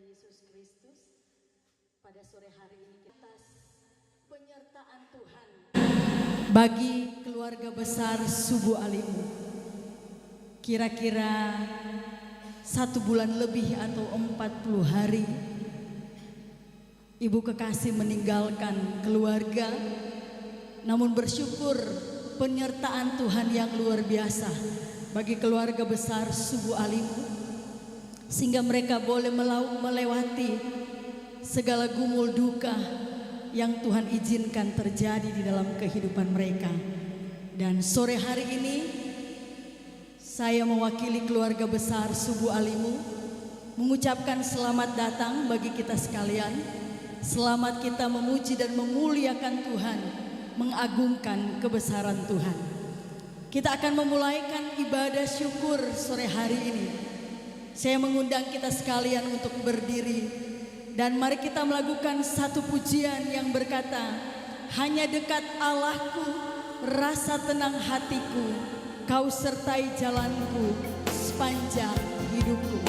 Yesus Kristus, pada sore hari ini kita penyertaan Tuhan bagi keluarga besar Subuh Alimu. Kira-kira 1 bulan lebih atau 40 hari Ibu kekasih meninggalkan keluarga, namun bersyukur penyertaan Tuhan yang luar biasa bagi keluarga besar Subuh Alimu, sehingga mereka boleh melewati segala gumul duka yang Tuhan izinkan terjadi di dalam kehidupan mereka. Dan sore hari ini saya mewakili keluarga besar Subuh Alimu mengucapkan selamat datang bagi kita sekalian. Selamat kita memuji dan memuliakan Tuhan, mengagungkan kebesaran Tuhan. Kita akan memulaikan ibadah syukur sore hari ini. Saya mengundang kita sekalian untuk berdiri dan mari kita melakukan satu pujian yang berkata, hanya dekat Allahku, rasa tenang hatiku, kau sertai jalanku sepanjang hidupku.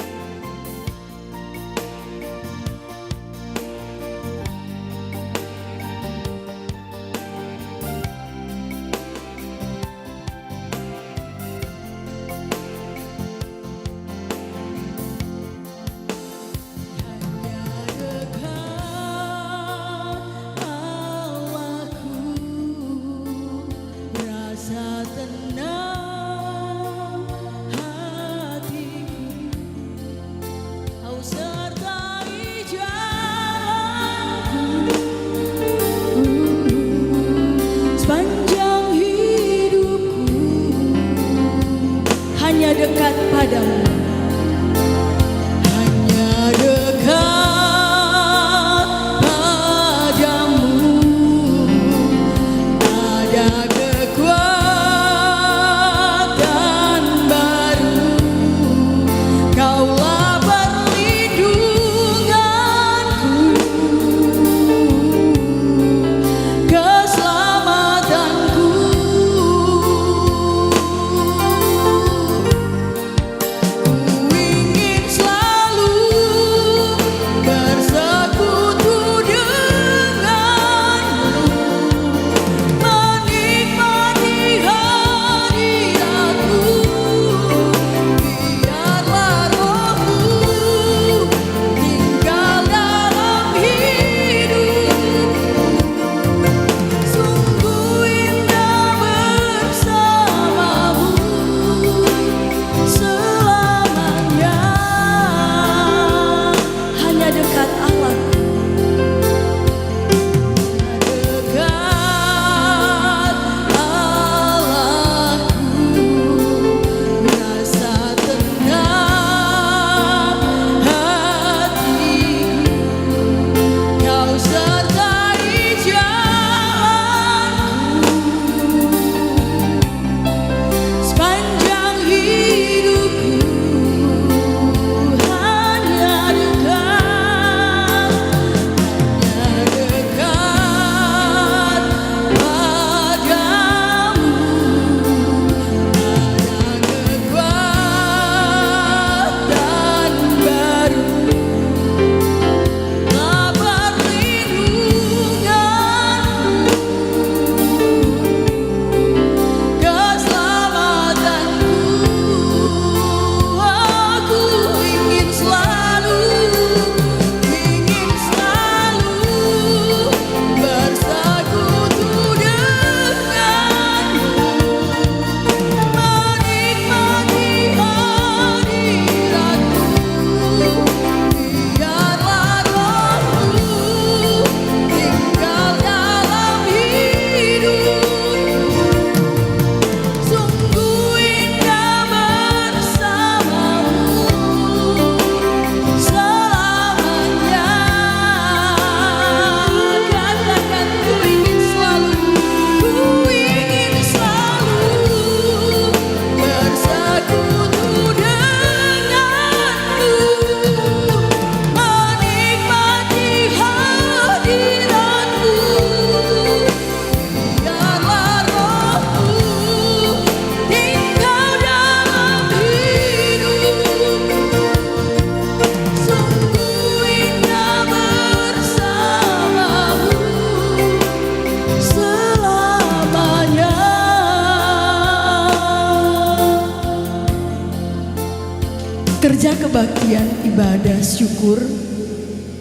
kebaktian ibadah syukur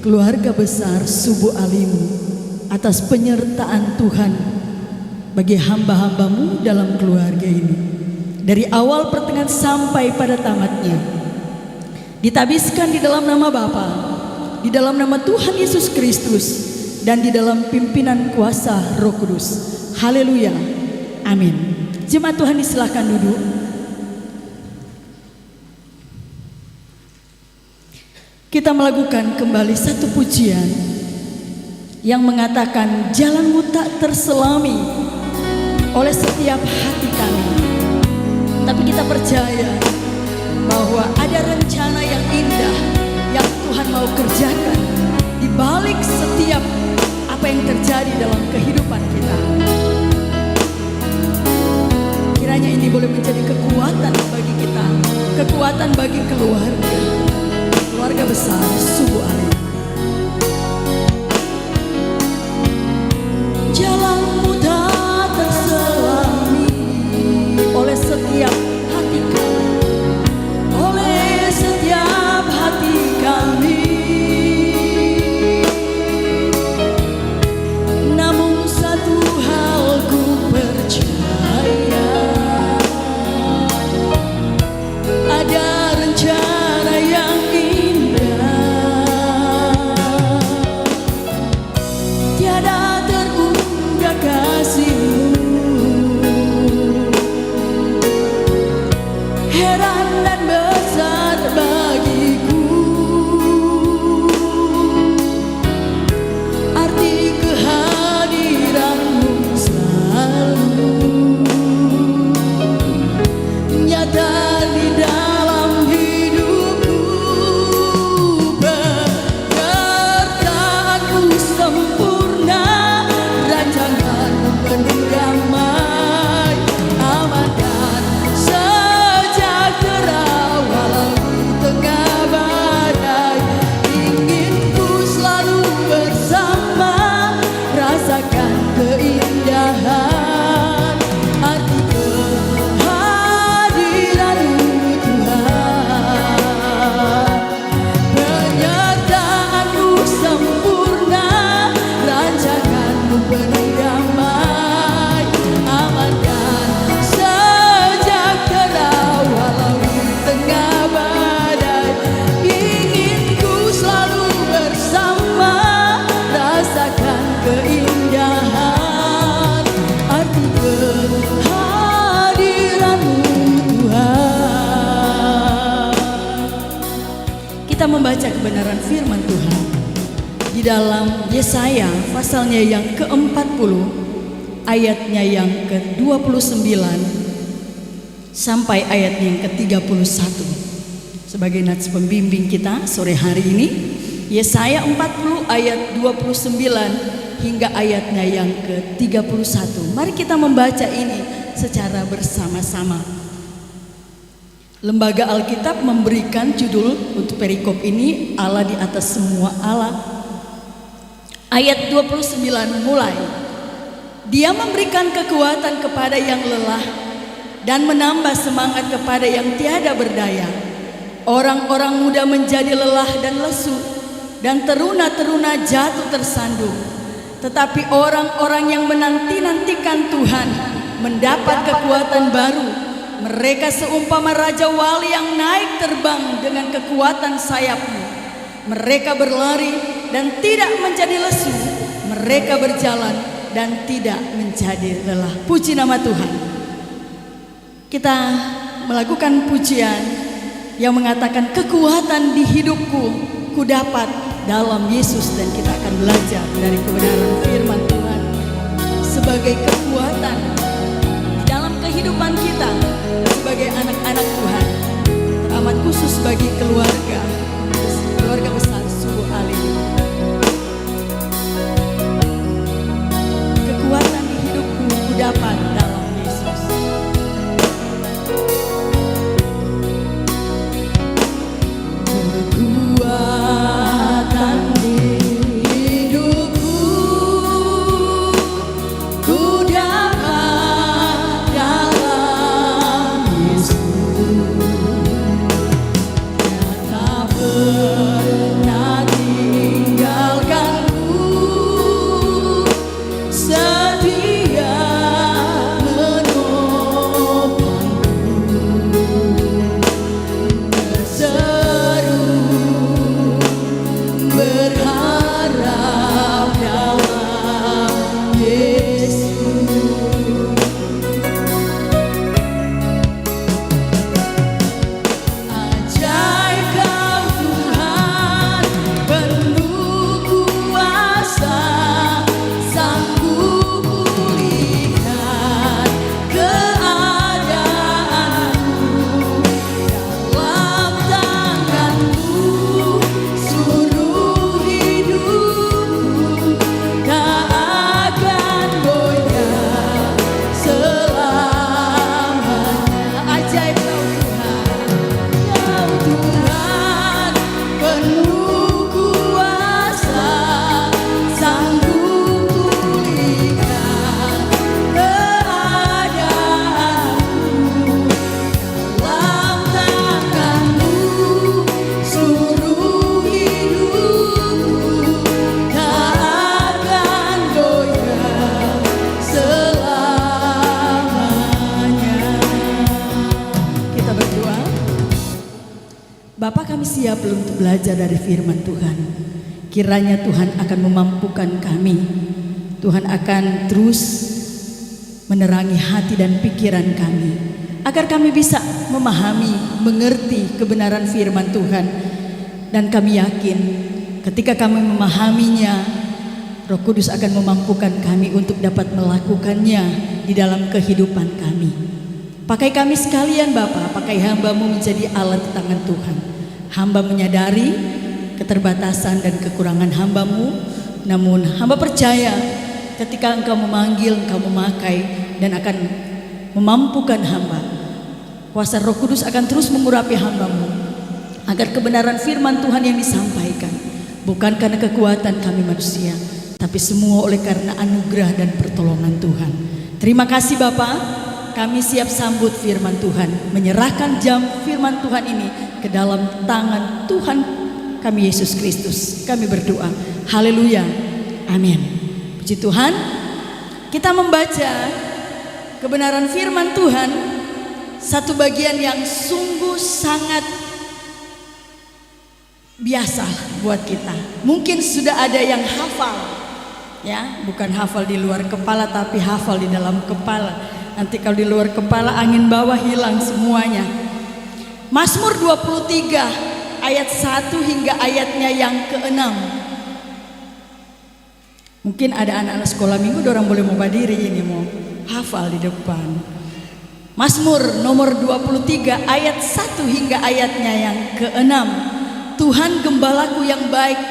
keluarga besar Subuh Alimu atas penyertaan Tuhan bagi hamba-hambamu dalam keluarga ini. Dari awal pertengahan sampai pada tamatnya. Ditabiskan di dalam nama Bapa, di dalam nama Tuhan Yesus Kristus, dan di dalam pimpinan kuasa Roh Kudus. Haleluya. Amin. Jemaat Tuhan disilahkan duduk. Kita melakukan kembali satu pujian yang mengatakan jalanmu tak terselami oleh setiap hati kami. Tapi kita percaya bahwa ada rencana yang indah yang Tuhan mau kerjakan di balik setiap apa yang terjadi dalam kehidupan kita. Kiranya ini boleh menjadi kekuatan bagi kita, kekuatan bagi keluarga besar Subuh Alimu. Jalanmu tak terselami oleh setiap hati kami, oleh setiap hati kami. Namun satu hal ku percaya, ada rencana yang tiada terunggah kasih-Mu. Heran dan besar bagiku arti kehadiran-Mu selalu nyata di dalam hidupku. Penyertaan-Mu sempurna, rancangan-Mu penuh damai, aman dan sejahtera walau di tengah badai. Ingin ku selalu bersama, rasakan keindahan arti kehadiran-Mu Tuhan. Penyertaan-Mu sempurna, rancangan-Mu penuh damai, aman dan sejahtera walau di tengah badai. Ingin ku selalu bersama, rasakan keindahan arti kehadiran-Mu Tuhan. Kita membaca kebenaran firman Tuhan di dalam Yesaya pasalnya yang ke-40 ayatnya yang ke-29 sampai ayatnya yang ke-31. Sebagai nats pembimbing kita sore hari ini, Yesaya 40 ayat 29 hingga ayatnya yang ke-31. Mari kita membaca ini secara bersama-sama. Lembaga Alkitab memberikan judul untuk perikop ini, Allah di atas semua Allah. Ayat 29 mulai. Dia memberikan kekuatan kepada yang lelah dan menambah semangat kepada yang tiada berdaya. Orang-orang muda menjadi lelah dan lesu, dan teruna-teruna jatuh tersandung. Tetapi orang-orang yang menanti-nantikan Tuhan mendapat kekuatan baru. Mereka seumpama Raja Wali yang naik terbang dengan kekuatan sayapnya. Mereka berlari dan tidak menjadi lesu. Mereka berjalan dan tidak menjadi lelah. Puji nama Tuhan. Kita melakukan pujian yang mengatakan kekuatan di hidupku ku dapat dalam Yesus, dan kita akan belajar dari kebenaran firman Tuhan sebagai kekuatan di dalam kehidupan kita sebagai anak-anak Tuhan, teramat khusus bagi keluarga besar Subuh Alimu. Kekuatan di hidupku ku dapat dalam Yesus. Kekuatan di hidupku ku dapat dalam Yesus. Nyata berharap dalam Yesus. Ajaib Kau Tuhan, penuh kuasa, sanggup pulihkan keadaanku. Dalam tangan-Mu suruh hidupku tak akan goyah selamanya. Ajaib Kau Tuhan, penuh kuasa, sanggup pulihkan keadaanku. Dalam tangan-Mu suruh hidupku tak akan goyah selamanya. Kita berdoa. Bapa, kami siap untuk belajar dari firman Tuhan. Kiranya Tuhan akan memampukan kami. Tuhan akan terus menerangi hati dan pikiran kami, agar kami bisa memahami, mengerti kebenaran firman Tuhan. Dan kami yakin ketika kami memahaminya, Roh Kudus akan memampukan kami untuk dapat melakukannya di dalam kehidupan kami. Pakai kami sekalian Bapa, pakai hamba-Mu menjadi alat di tangan Tuhan. Hamba menyadari keterbatasan dan kekurangan hamba-Mu, namun hamba percaya ketika Engkau memanggil, Engkau memakai dan akan memampukan hamba. Kuasa Roh Kudus akan terus mengurapi hamba-Mu, agar kebenaran firman Tuhan yang disampaikan bukan karena kekuatan kami manusia, tapi semua oleh karena anugerah dan pertolongan Tuhan. Terima kasih Bapa. Kami siap sambut firman Tuhan, menyerahkan jam firman Tuhan ini ke dalam tangan Tuhan kami Yesus Kristus. Kami berdoa, haleluya, amin. Puji Tuhan. Kita membaca kebenaran firman Tuhan, satu bagian yang sungguh sangat biasa buat kita. Mungkin sudah ada yang hafal, ya, bukan hafal di luar kepala tapi hafal di dalam kepala. Nanti kalau di luar kepala angin bawah hilang semuanya. Mazmur 23 ayat 1 hingga ayatnya yang ke-6. Mungkin ada anak-anak sekolah minggu, orang boleh mau berdiri ini mau hafal di depan. Mazmur nomor 23 ayat 1 hingga ayatnya yang ke-6. Tuhan gembalaku yang baik.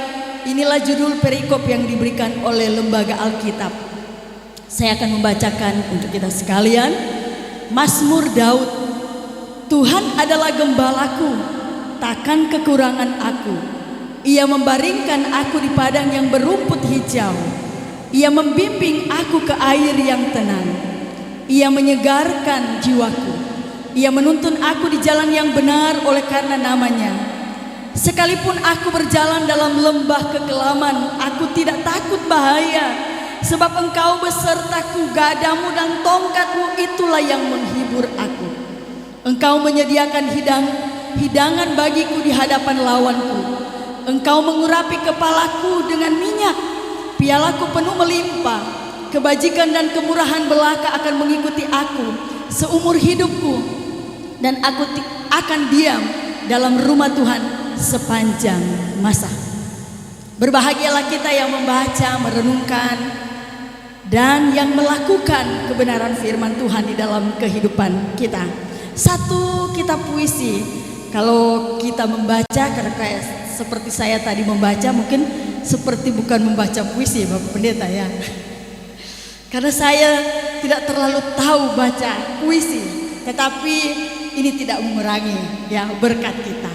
Inilah judul perikop yang diberikan oleh Lembaga Alkitab. Saya akan membacakan untuk kita sekalian. Mazmur Daud. Tuhan adalah gembalaku, takkan kekurangan aku. Ia membaringkan aku di padang yang berumput hijau. Ia membimbing aku ke air yang tenang. Ia menyegarkan jiwaku. Ia menuntun aku di jalan yang benar oleh karena namanya. Sekalipun aku berjalan dalam lembah kekelaman, aku tidak takut bahaya. Sebab Engkau besertaku, gadamu dan tongkatmu itulah yang menghibur aku. Engkau menyediakan hidangan bagiku di hadapan lawanku. Engkau mengurapi kepalaku dengan minyak, pialaku penuh melimpah. Kebajikan dan kemurahan belaka akan mengikuti aku seumur hidupku, dan aku akan diam dalam rumah Tuhan sepanjang masa. Berbahagialah kita yang membaca, merenungkan, dan yang melakukan kebenaran firman Tuhan di dalam kehidupan kita. Satu kitab puisi, kalau kita membaca, karena kayak seperti saya tadi membaca, mungkin seperti bukan membaca puisi Bapak Pendeta ya. Karena saya tidak terlalu tahu baca puisi, tetapi ini tidak mengurangi ya berkat kita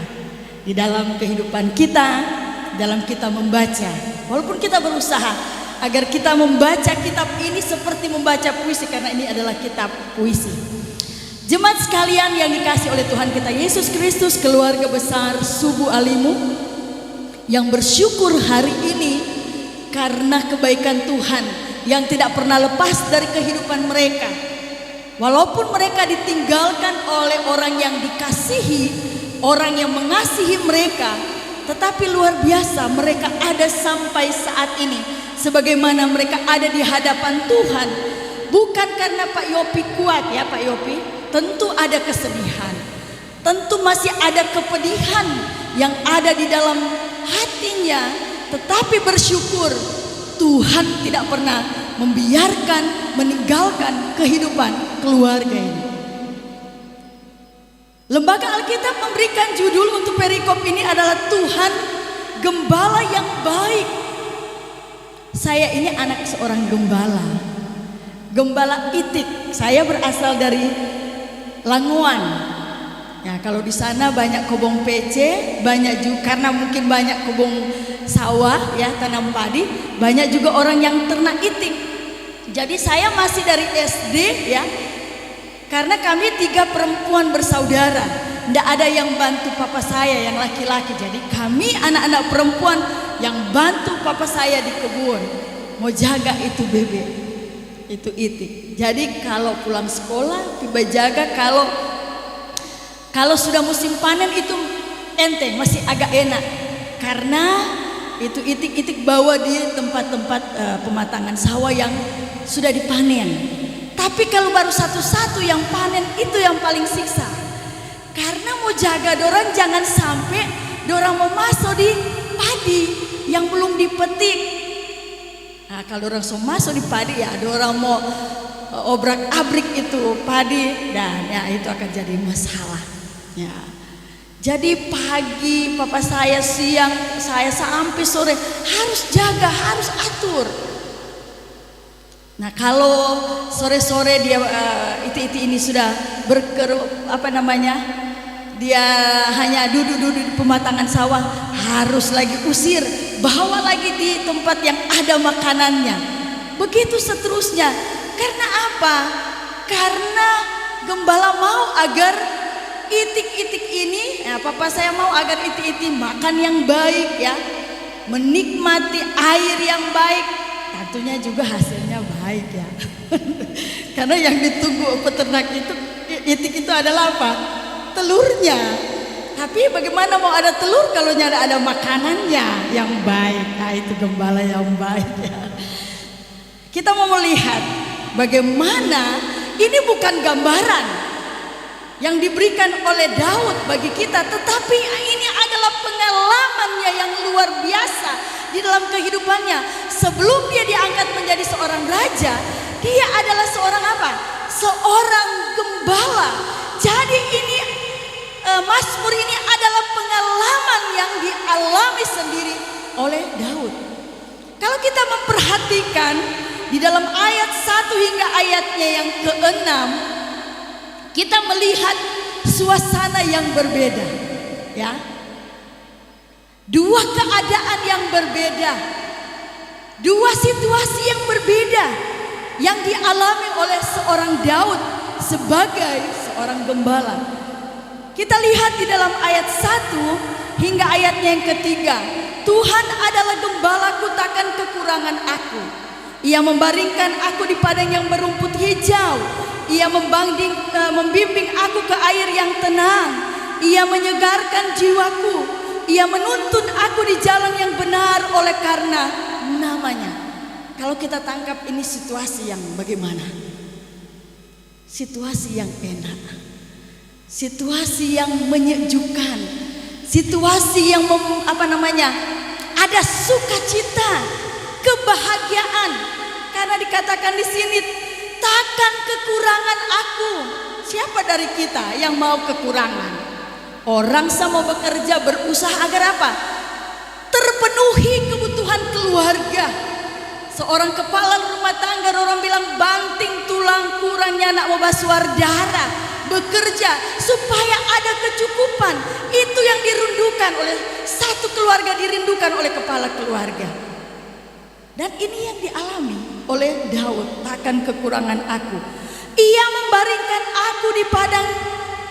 di dalam kehidupan kita, dalam kita membaca. Walaupun kita berusaha agar kita membaca kitab ini seperti membaca puisi, karena ini adalah kitab puisi. Jemaat sekalian yang dikasih oleh Tuhan kita Yesus Kristus, keluarga besar Subuh Alimu yang bersyukur hari ini karena kebaikan Tuhan yang tidak pernah lepas dari kehidupan mereka. Walaupun mereka ditinggalkan oleh orang yang dikasihi, orang yang mengasihi mereka, tetapi luar biasa mereka ada sampai saat ini. Sebagaimana mereka ada di hadapan Tuhan, bukan karena Pak Yopi kuat ya Pak Yopi. Tentu ada kesedihan, tentu masih ada kepedihan yang ada di dalam hatinya, tetapi bersyukur Tuhan tidak pernah membiarkan meninggalkan kehidupan keluarga ini. Lembaga Alkitab memberikan judul untuk perikop ini adalah Tuhan Gembala yang Baik. Saya ini anak seorang gembala, Gembala Itik. Saya berasal dari Languan. Ya, kalau di sana banyak kebun PC, banyak juga karena mungkin banyak kebun sawah ya, tanam padi, banyak juga orang yang ternak itik. Jadi saya masih dari SD ya. Karena kami 3 perempuan bersaudara, tidak ada yang bantu papa saya yang laki-laki. Jadi kami anak-anak perempuan yang bantu papa saya di kebun, mau jaga itu bebek, itu itik. Jadi kalau pulang sekolah, tiba jaga, kalau sudah musim panen itu enteng, masih agak enak. Karena itu itik-itik bawa di tempat-tempat pematangan sawah yang sudah dipanen. Tapi kalau baru satu-satu yang panen, itu yang paling siksa. Karena mau jaga dorang jangan sampai dorang mau masuk di padi yang belum dipetik. Nah, kalau dorang mau masuk di padi ya dorang mau obrak-abrik itu padi, dan ya itu akan jadi masalah ya. Jadi pagi papa saya, siang saya, sampai sore harus jaga, harus atur. Nah kalau sore-sore dia iti-iti ini sudah dia hanya duduk-duduk di pematangan sawah, harus lagi usir, bawa lagi di tempat yang ada makanannya. Begitu seterusnya. Karena apa? Karena gembala mau agar itik-itik ini, papa saya mau agar itik-itik makan yang baik ya, menikmati air yang baik, tentunya juga hasilnya baik ya. Karena yang ditunggu peternak itu, itik itu adalah apa? Telurnya. Tapi bagaimana mau ada telur kalau ada makanannya yang baik? Nah itu gembala yang baik ya. Kita mau melihat bagaimana ini bukan gambaran yang diberikan oleh Daud bagi kita, tetapi ini adalah pengalamannya yang luar biasa di dalam kehidupannya. Sebelum dia diangkat menjadi seorang raja, dia adalah seorang apa? Seorang gembala. Jadi ini Mazmur ini adalah pengalaman yang dialami sendiri oleh Daud. Kalau kita memperhatikan di dalam ayat 1 hingga ayatnya yang ke-6, kita melihat suasana yang berbeda ya. Dua keadaan yang berbeda, dua situasi yang berbeda yang dialami oleh seorang Daud sebagai seorang gembala. Kita lihat di dalam ayat 1 hingga ayatnya yang ketiga. Tuhan adalah gembalaku, takkan kekurangan aku. Ia membaringkan aku di padang yang berumput hijau. Ia membimbing aku ke air yang tenang. Ia menyegarkan jiwaku. Ia menuntun aku di jalan yang benar oleh karena namanya. Kalau kita tangkap ini situasi yang bagaimana? Situasi yang enak, situasi yang menyejukkan, situasi yang ada sukacita, kebahagiaan. Karena dikatakan di sini, takkan kekurangan aku. Siapa dari kita yang mau kekurangan? Orang sama bekerja, berusaha agar apa? Terpenuhi kebutuhan keluarga. Seorang kepala rumah tangga, orang bilang banting tulang, kurangnya anak mau basuar darah, bekerja supaya ada kecukupan. Itu yang dirindukan oleh satu keluarga, dirindukan oleh kepala keluarga. Dan ini yang dialami oleh Daud, takkan kekurangan aku. Ia membaringkan aku di padang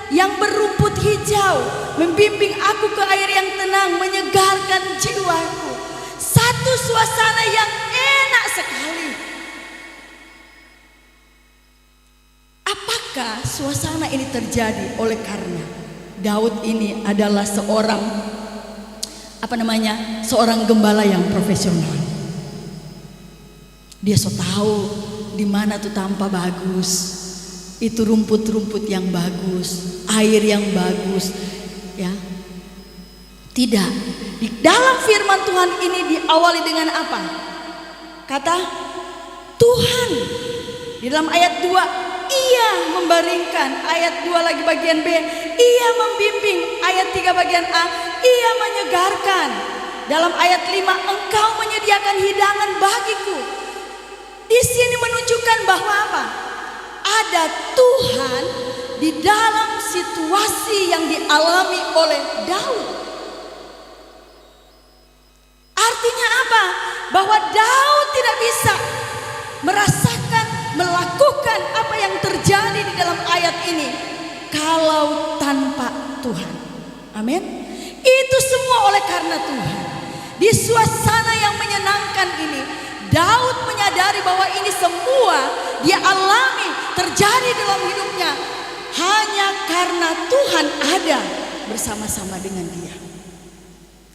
yang berumput hijau, membimbing aku ke air yang tenang, menyegarkan jiwaku. Satu suasana yang enak sekali. Apakah suasana ini terjadi oleh karena Daud ini adalah seorang seorang gembala yang profesional. Dia so tahu di mana tuh tanpa bagus, itu rumput-rumput yang bagus, air yang bagus, ya. Tidak. Di dalam firman Tuhan ini diawali dengan apa? Kata Tuhan. Di dalam ayat 2, Ia membaringkan. Ayat 2 lagi bagian B, Ia membimbing. Ayat 3 bagian A, Ia menyegarkan. Dalam ayat 5, Engkau menyediakan hidangan bagiku. Di sini menunjukkan bahwa apa? Ada Tuhan di dalam situasi yang dialami oleh Daud. Artinya apa? Bahwa Daud tidak bisa merasakan, melakukan apa yang terjadi di dalam ayat ini kalau tanpa Tuhan. Amin. Itu semua oleh karena Tuhan. Di suasana yang menyenangkan ini, Daud menyadari bahwa ini semua dia alami terjadi dalam hidupnya hanya karena Tuhan ada bersama-sama dengan dia.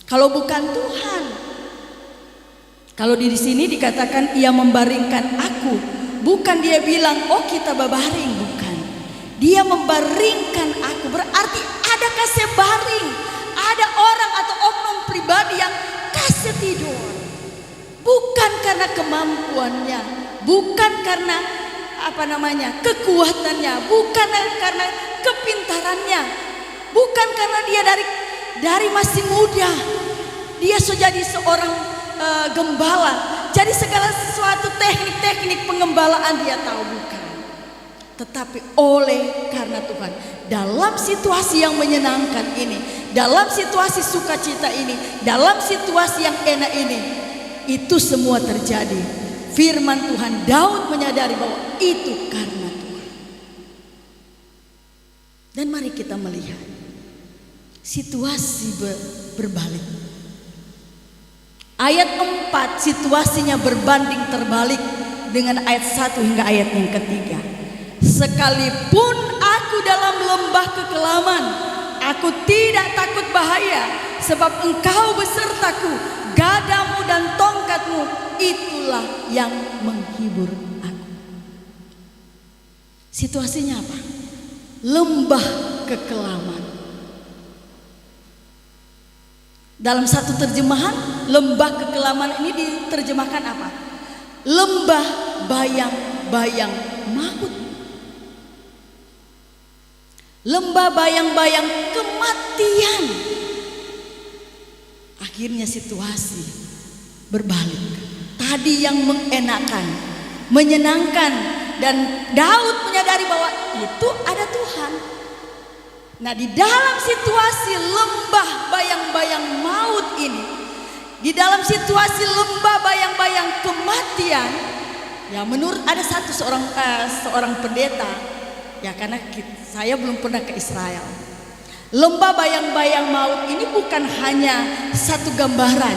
Kalau bukan Tuhan, kalau di sini dikatakan Ia membaringkan aku, bukan dia bilang oh kita babaring, bukan. Dia membaringkan aku, berarti ada kasih baring, ada orang atau oknum pribadi yang kasih tidur. Bukan karena kemampuannya, bukan karena kekuatannya, bukan karena kepintarannya, bukan karena dia dari masih muda dia sudah jadi seorang gembala, jadi segala sesuatu teknik-teknik pengembalaan dia tahu, bukan. Tetapi oleh karena Tuhan, dalam situasi yang menyenangkan ini, dalam situasi sukacita ini, dalam situasi yang enak ini, itu semua terjadi. Firman Tuhan, Daud menyadari bahwa itu karena Tuhan. Dan mari kita melihat situasi berbalik. Ayat 4 situasinya berbanding terbalik dengan ayat 1 hingga ayat yang ketiga. Sekalipun aku dalam lembah kekelaman, aku tidak takut bahaya, sebab Engkau besertaku, gadamu dan tongkatmu itulah yang menghibur aku. Situasinya apa? Lembah kekelaman. Dalam satu terjemahan, lembah kekelaman ini diterjemahkan apa? Lembah bayang-bayang maut. Lembah bayang-bayang kematian. Akhirnya situasi berbalik. Tadi yang mengenakan, menyenangkan, dan Daud menyadari bahwa itu ada Tuhan. Nah, di dalam situasi lembah bayang-bayang maut ini, di dalam situasi lembah bayang-bayang kematian, ya menurut ada seorang pendeta, ya karena saya belum pernah ke Israel. Lembah bayang-bayang maut ini bukan hanya satu gambaran,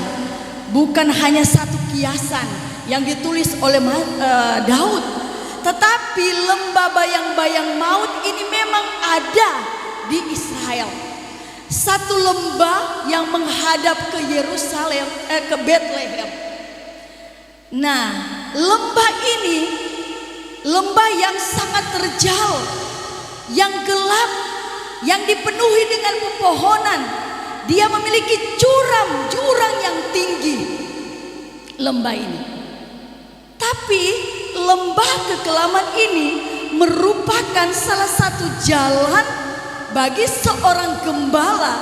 bukan hanya satu kiasan yang ditulis oleh Daud, tetapi lembah bayang-bayang maut ini memang ada di Israel. Satu lembah yang menghadap ke Yerusalem, ke Bethlehem. Nah, lembah ini lembah yang sangat terjal, yang gelap, yang dipenuhi dengan pepohonan. Dia memiliki jurang yang tinggi, lembah ini. Tapi lembah kekelaman ini merupakan salah satu jalan bagi seorang gembala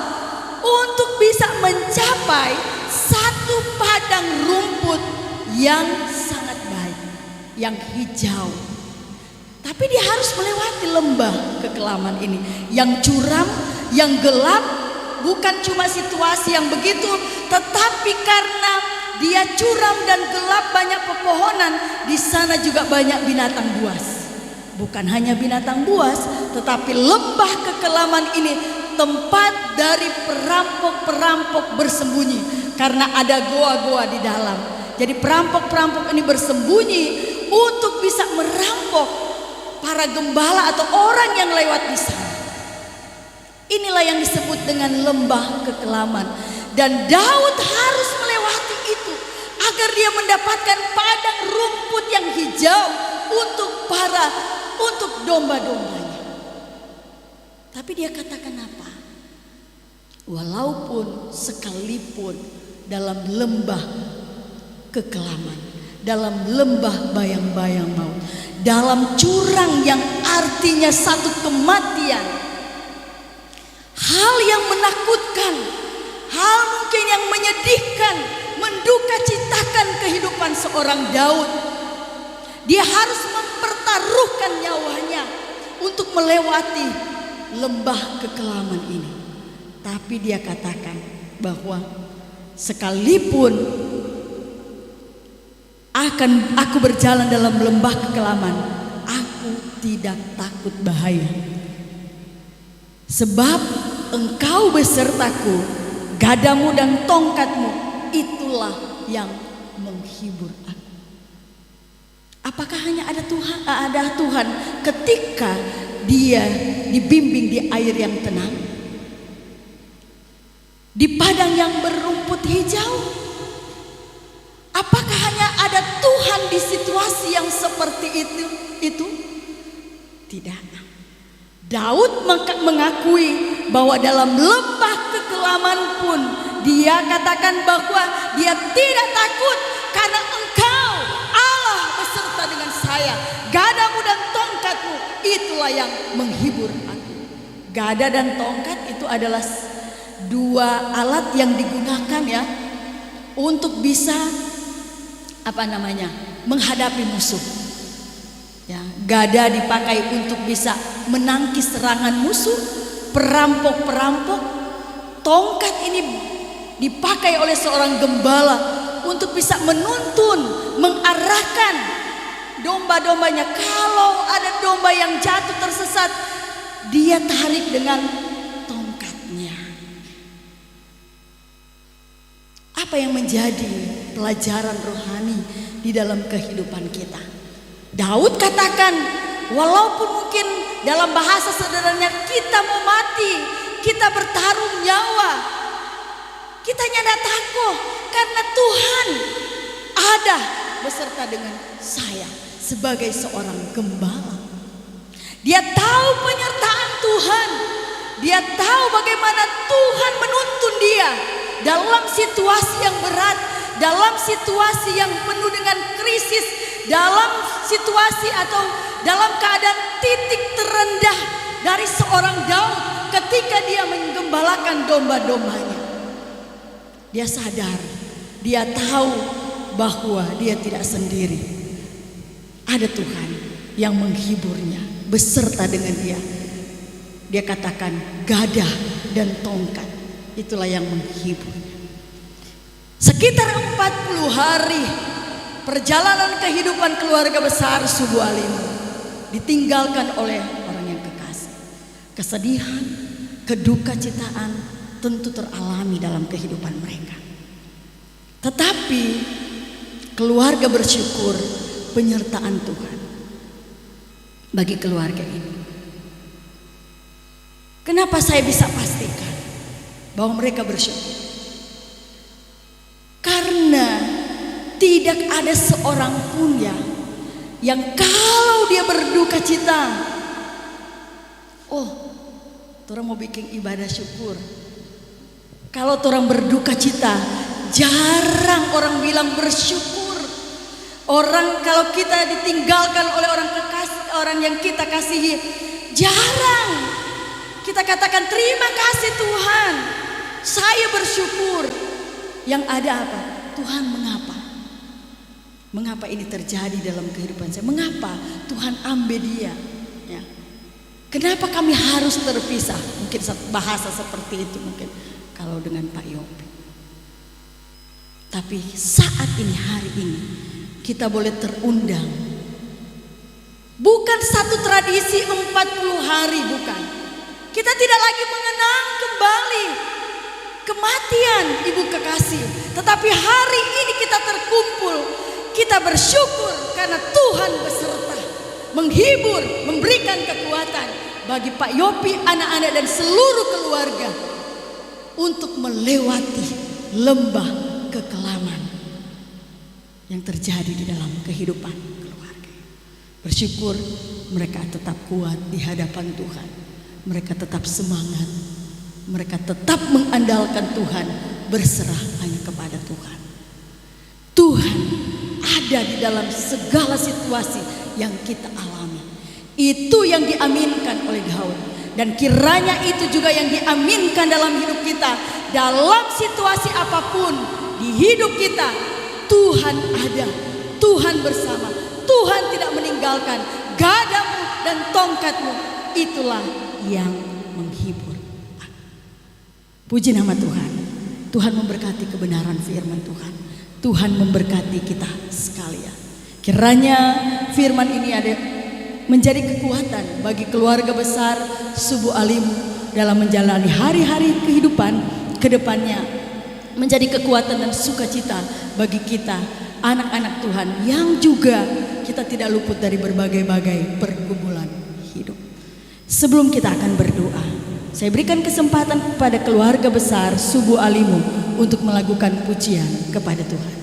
untuk bisa mencapai satu padang rumput yang sangat baik, yang hijau. Tapi dia harus melewati lembah kekelaman ini, yang curam, yang gelap. Bukan cuma situasi yang begitu, tetapi karena dia curam dan gelap, banyak pepohonan, di sana juga banyak binatang buas. Bukan hanya binatang buas, tetapi lembah kekelaman ini tempat dari perampok-perampok bersembunyi, karena ada goa-goa di dalam. Jadi perampok-perampok ini bersembunyi untuk bisa merampok para gembala atau orang yang lewat di sana. Inilah yang disebut dengan lembah kekelaman. Dan Daud harus melewati itu agar dia mendapatkan padang rumput yang hijau untuk domba-dombanya. Tapi dia katakan apa? Walaupun sekalipun dalam lembah kekelaman, dalam lembah bayang-bayang maut, dalam jurang yang artinya satu kematian, hal yang menakutkan, hal mungkin yang menyedihkan, menduka citakan kehidupan seorang Daud. Dia harus mempertaruhkan nyawanya untuk melewati lembah kekelaman ini. Tapi dia katakan bahwa sekalipun aku berjalan dalam lembah kekelaman, aku tidak takut bahaya. Sebab Engkau besertaku, gadamu dan tongkatmu, itulah yang menghibur aku. Apakah hanya ada Tuhan ketika dia dibimbing di air yang tenang, di padang yang berumput hijau? Apakah hanya ada Tuhan di situasi yang seperti itu? Tidak. Daud mengakui bahwa dalam lembah kekelaman pun dia katakan bahwa dia tidak takut karena Engkau Allah beserta dengan saya. Gadamu dan tongkatmu, itulah yang menghibur aku. Gada dan tongkat itu adalah dua alat yang digunakan ya untuk bisa menghadapi musuh. Ya, gada dipakai untuk bisa menangkis serangan musuh, perampok-perampok. Tongkat ini dipakai oleh seorang gembala untuk bisa menuntun, mengarahkan domba-dombanya. Kalau ada domba yang jatuh tersesat, dia tarik dengan tongkatnya. Apa yang menjadi pelajaran rohani di dalam kehidupan kita? Daud katakan, walaupun mungkin dalam bahasa sederhananya kita mau mati, kita bertaruh nyawa, kita tidak takut karena Tuhan ada beserta dengan saya sebagai seorang gembala. Dia tahu penyertaan Tuhan, dia tahu bagaimana Tuhan menuntun dia dalam situasi yang berat, dalam situasi yang penuh dengan krisis, dalam situasi atau dalam keadaan titik terendah dari seorang Daud ketika dia menggembalakan domba-dombanya. Dia sadar, dia tahu bahwa dia tidak sendiri. Ada Tuhan yang menghiburnya beserta dengan dia. Dia katakan gada dan tongkat, itulah yang menghiburnya. Sekitar 40 hari perjalanan kehidupan keluarga besar Subuh Alimu ditinggalkan oleh orang yang kekasih. Kesedihan, keduka citaan tentu teralami dalam kehidupan mereka. Tetapi keluarga bersyukur penyertaan Tuhan bagi keluarga ini. Kenapa saya bisa pastikan bahwa mereka bersyukur? Karena tidak ada seorang pun yang kalau dia berduka cita, orang mau bikin ibadah syukur. Kalau orang berduka cita, jarang orang bilang bersyukur. Orang kalau kita ditinggalkan oleh orang kekasih, orang yang kita kasihi, jarang kita katakan terima kasih Tuhan, saya bersyukur. Yang ada apa? Tuhan, mengapa? Mengapa ini terjadi dalam kehidupan saya? Mengapa Tuhan ambil dia? Ya. Kenapa kami harus terpisah? Mungkin bahasa seperti itu mungkin kalau dengan Pak Yopi. Tapi saat ini, hari ini, kita boleh terundang. Bukan satu tradisi 40 hari, bukan. Kita tidak lagi mengenang kembali kematian ibu kekasih. Tetapi hari ini kita terkumpul, kita bersyukur karena Tuhan beserta, menghibur, memberikan kekuatan bagi Pak Yopi, anak-anak dan seluruh keluarga untuk melewati lembah kekelaman yang terjadi di dalam kehidupan keluarga. Bersyukur mereka tetap kuat di hadapan Tuhan. Mereka tetap semangat. Mereka tetap mengandalkan Tuhan, berserah hanya kepada Tuhan. Tuhan ada di dalam segala situasi yang kita alami. Itu yang diaminkan oleh Daud. Dan kiranya itu juga yang diaminkan dalam hidup kita. Dalam situasi apapun di hidup kita, Tuhan ada, Tuhan bersama, Tuhan tidak meninggalkan. Gadamu dan tongkatmu, itulah yang menghibur. Puji nama Tuhan. Tuhan memberkati kebenaran firman Tuhan. Tuhan memberkati kita sekalian. Kiranya firman ini ada menjadi kekuatan bagi keluarga besar Subuh Alimu dalam menjalani hari-hari kehidupan ke depannya. Menjadi kekuatan dan sukacita bagi kita anak-anak Tuhan yang juga kita tidak luput dari berbagai-bagai pergumulan hidup. Sebelum kita akan berdoa, saya berikan kesempatan kepada keluarga besar Subuh Alimu untuk melakukan pujian kepada Tuhan.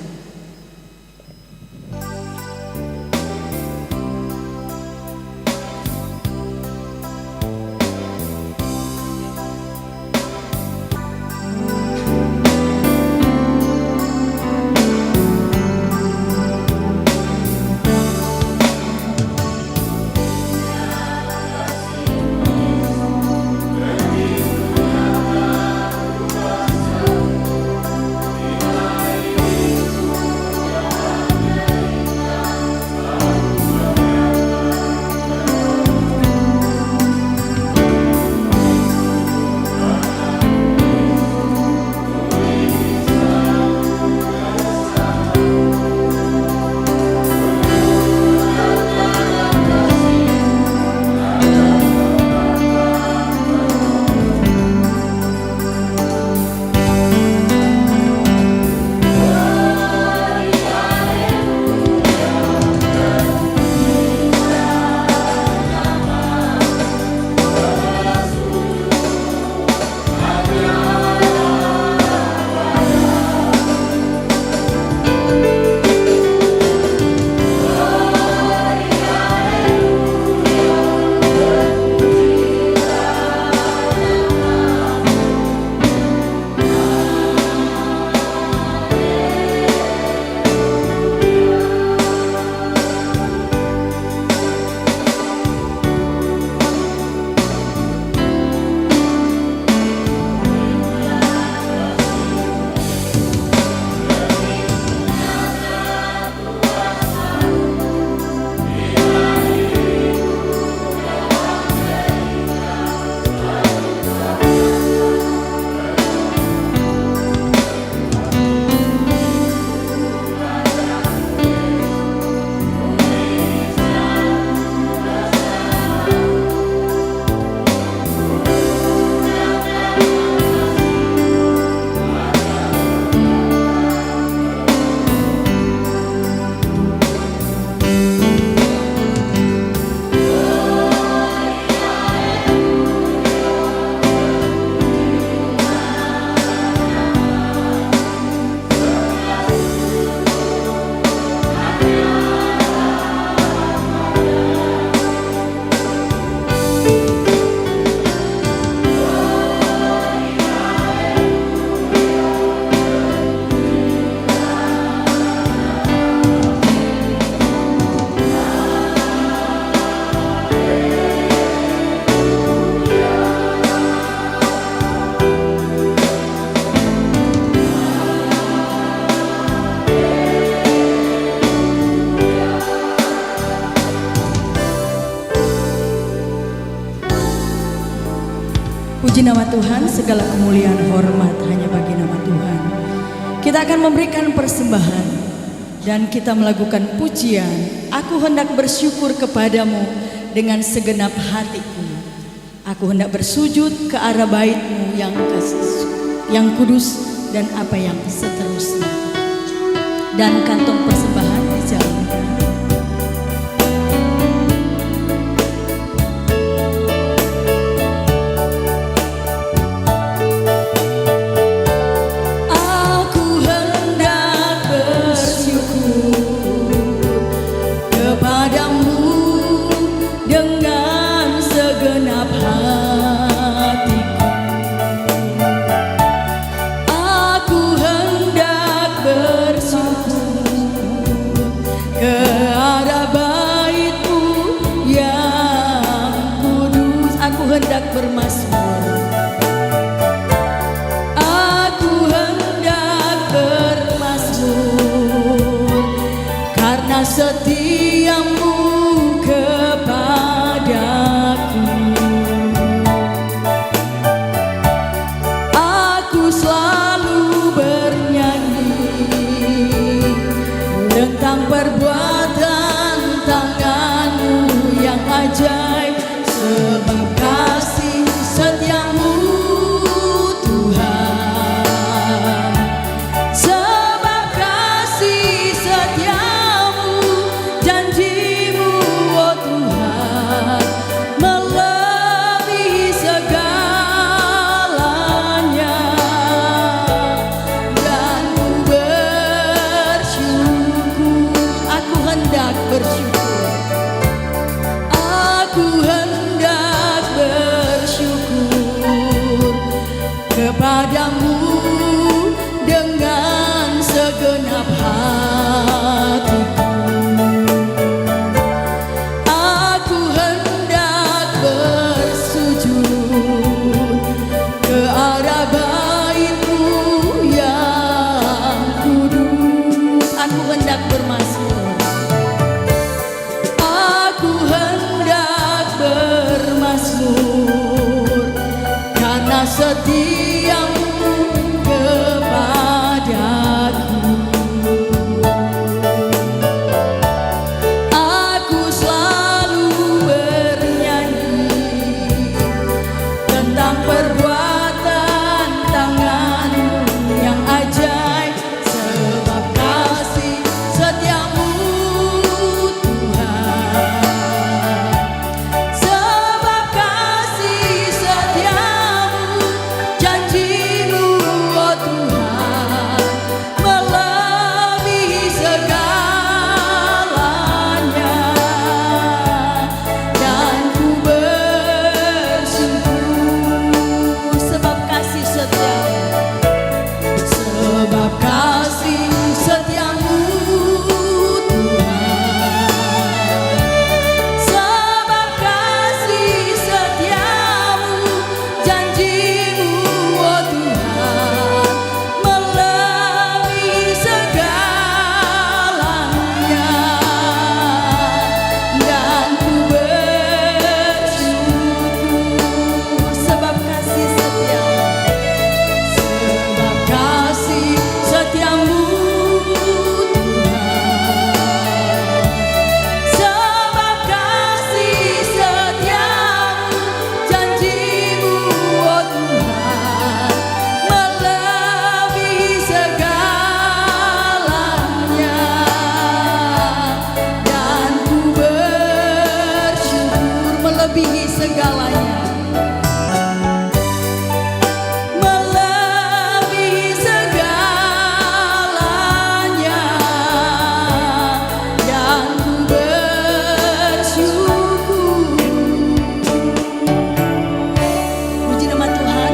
Puji nama Tuhan, segala kemuliaan hormat hanya bagi nama Tuhan. Kita akan memberikan persembahan dan kita melakukan pujian. Aku hendak bersyukur kepadamu dengan segenap hatiku. Aku hendak bersujud ke arah bait-Mu yang kudus dan apa yang seterusnya. Dan kantong persembahan dijalankan. segenap hatiku. Aku hendak bersujud ke arah bait-Mu yang kudus. Aku hendak bermazmur. Aku hendak bermazmur karena setia-Mu kepadaku. Aku selalu bernyanyi tentang perbuatan tangan-Mu yang ajaib, sebab kasih setia-Mu Tuhan. Sebab kasih setia-Mu, janji-Mu oh Tuhan, melebihi segalanya. Dan ku bersyukur sebab kasih setia-Mu. Sebab kasih setia-Mu Tuhan. Sebab kasih setia-Mu, janji-Mu oh Tuhan, melebihi segalanya. Dan ku bersyukur sebab kasih setia-Mu. Sebab kasih setia-Mu Tuhan. Sebab kasih setia-Mu, janji-Mu oh Tuhan, melebihi segalanya. Dan ku bersyukur melebihi segalanya. Melebihi segalanya. Dan ku bersyukur. Puji nama Tuhan.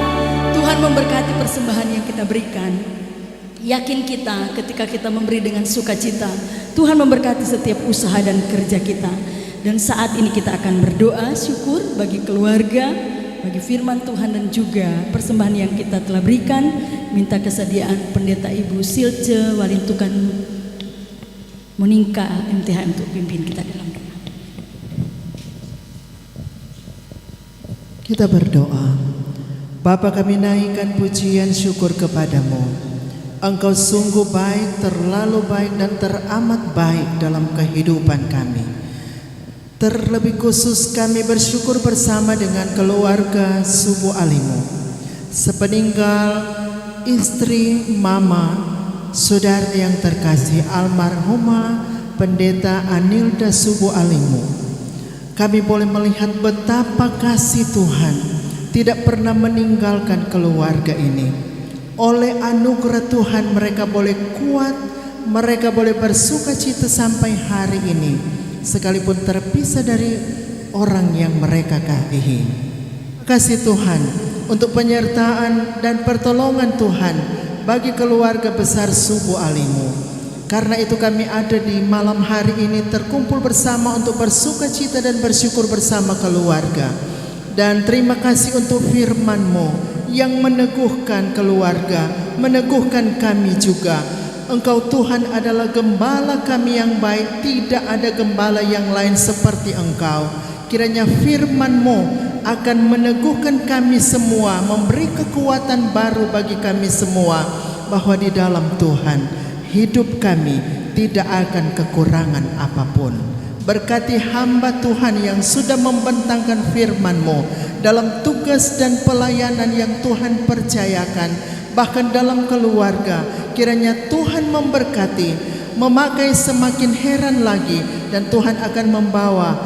Tuhan memberkati persembahan yang kita berikan. Yakin kita ketika kita memberi dengan sukacita, Tuhan memberkati setiap usaha dan kerja kita. Dan saat ini kita akan berdoa syukur bagi keluarga, bagi firman Tuhan, dan juga persembahan yang kita telah berikan. Minta kesediaan Pendeta Ibu Silce Walintukan Monika MTH untuk pimpin kita dalam doa. Kita berdoa. Bapa, kami naikkan pujian syukur kepadamu. Engkau sungguh baik, terlalu baik dan teramat baik dalam kehidupan kami. Terlebih khusus kami bersyukur bersama dengan keluarga Subuh Alimu. Sepeninggal istri, mama, saudara yang terkasih almarhumah Pendeta Anilda Subuh Alimu, kami boleh melihat betapa kasih Tuhan tidak pernah meninggalkan keluarga ini. Oleh anugerah Tuhan mereka boleh kuat, mereka boleh bersukacita sampai hari ini, sekalipun terpisah dari orang yang mereka kasihi. Kasih Tuhan untuk penyertaan dan pertolongan Tuhan bagi keluarga besar Subuh Alimu. Karena itu kami ada di malam hari ini terkumpul bersama untuk bersukacita dan bersyukur bersama keluarga. Dan terima kasih untuk firman-Mu yang meneguhkan keluarga, meneguhkan kami juga. Engkau Tuhan adalah gembala kami yang baik, tidak ada gembala yang lain seperti Engkau. Kiranya firman-Mu akan meneguhkan kami semua, memberi kekuatan baru bagi kami semua, bahwa di dalam Tuhan hidup kami tidak akan kekurangan apapun. Berkati hamba Tuhan yang sudah membentangkan firman-Mu dalam tugas dan pelayanan yang Tuhan percayakan, bahkan dalam keluarga. Kiranya Tuhan memberkati, memakai semakin heran lagi, dan Tuhan akan membawa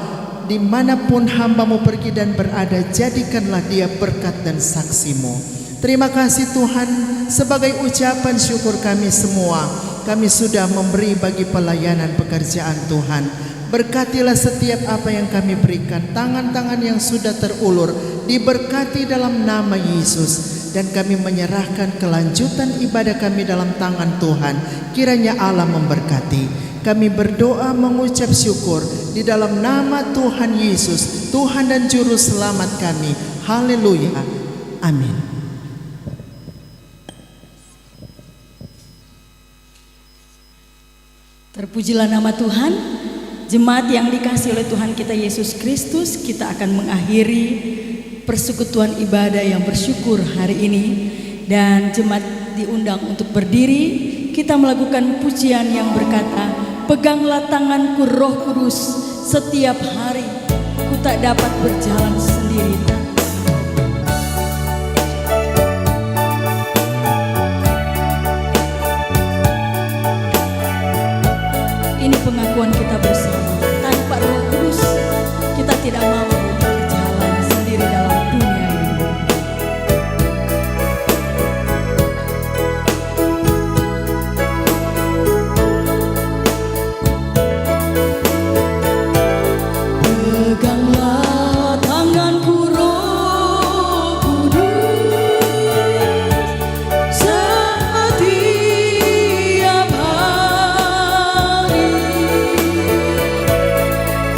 dimanapun hamba-Mu pergi dan berada. Jadikanlah dia berkat dan saksi-Mu. Terima kasih Tuhan, sebagai ucapan syukur kami semua, kami sudah memberi bagi pelayanan pekerjaan Tuhan. Berkatilah setiap apa yang kami berikan, tangan-tangan yang sudah terulur diberkati dalam nama Yesus. dan kami menyerahkan kelanjutan ibadah kami dalam tangan Tuhan. Kiranya Allah memberkati. Kami berdoa mengucap syukur di dalam nama Tuhan Yesus, Tuhan dan Juru Selamat kami. Haleluya. Amin. Terpujilah nama Tuhan. Jemaat yang dikasihi oleh Tuhan kita Yesus Kristus, kita akan mengakhiri persekutuan ibadah yang bersyukur hari ini. Dan jemaat diundang untuk berdiri. Kita melakukan pujian yang berkata, peganglah tanganku Roh Kudus, setiap hari ku tak dapat berjalan sendiri. Ini pengakuan kita bersama. Tanpa Roh Kudus kita tidak mampu berjalan sendiri dalam dunia ini. Peganglah tanganku Roh Kudus, setiap hari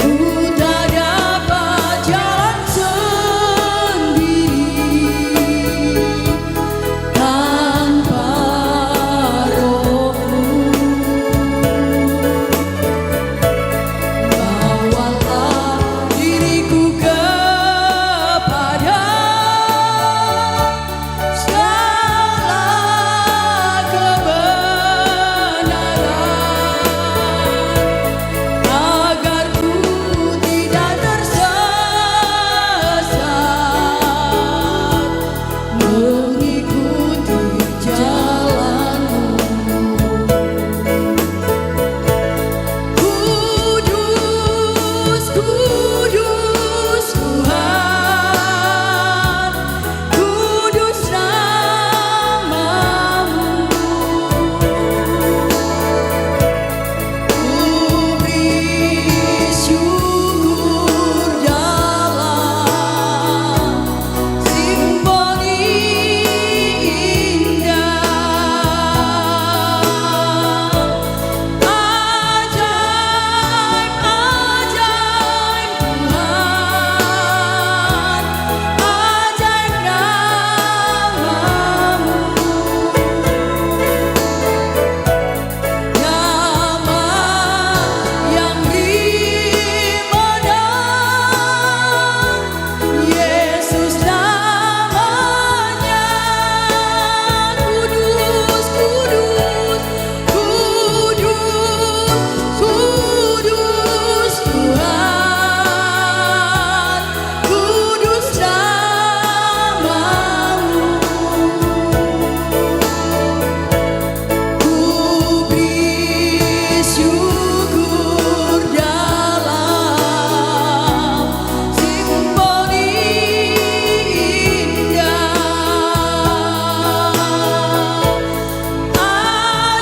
ku tak dapat jalan sendiri tanpa Roh-Mu. Bawalah diriku kepada segala kebenaran, agar ku tidak tersesat mengikuti jalan-Mu. Kudus, kudus Tuhan, kudus nama-Mu. Ku beri syukur dalam simfoni indah.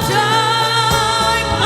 Ajaib, ajaib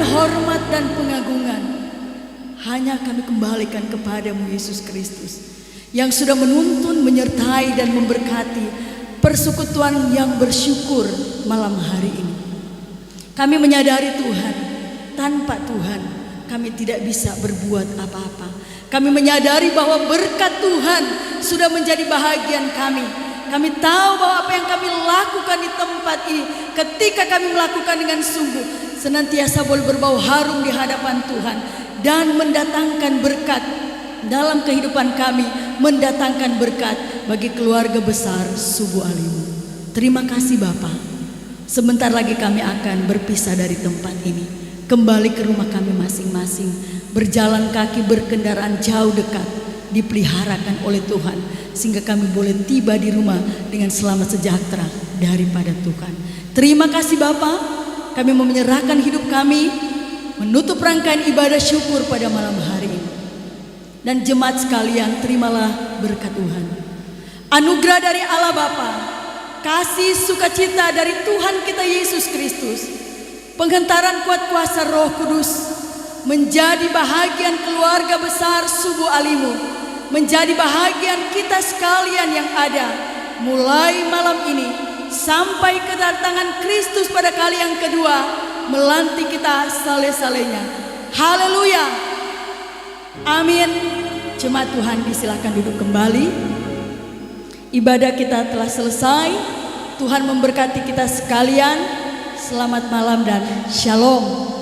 hormat dan pengagungan hanya kami kembalikan kepadamu Yesus Kristus, yang sudah menuntun, menyertai dan memberkati persekutuan yang bersyukur malam hari ini. Kami menyadari Tuhan, tanpa Tuhan kami tidak bisa berbuat apa-apa. Kami menyadari bahwa berkat Tuhan sudah menjadi bahagian kami. Kami tahu bahwa apa yang kami lakukan di tempat ini, ketika kami melakukan dengan sungguh, senantiasa boleh berbau harum di hadapan Tuhan dan mendatangkan berkat dalam kehidupan kami, mendatangkan berkat bagi keluarga besar Subuh Alimu. Terima kasih Bapa. Sebentar lagi kami akan berpisah dari tempat ini, kembali ke rumah kami masing-masing, berjalan kaki, berkendaraan jauh dekat, dipeliharakan oleh Tuhan, sehingga kami boleh tiba di rumah dengan selamat sejahtera daripada Tuhan. Terima kasih Bapa, kami mau menyerahkan hidup kami, menutup rangkaian ibadah syukur pada malam hari ini. Dan jemaat sekalian, terimalah berkat Tuhan. Anugerah dari Allah Bapa, kasih sukacita dari Tuhan kita Yesus Kristus, penghentaran kuat kuasa Roh Kudus, menjadi bahagian keluarga besar Subuh Alimu, menjadi bahagian kita sekalian yang ada mulai malam ini sampai kedatangan Kristus pada kali yang kedua, melantik kita saleh-salehnya. Haleluya, amin. Jemaat Tuhan disilakan duduk kembali. Ibadah kita telah selesai. Tuhan memberkati kita sekalian. Selamat malam dan shalom.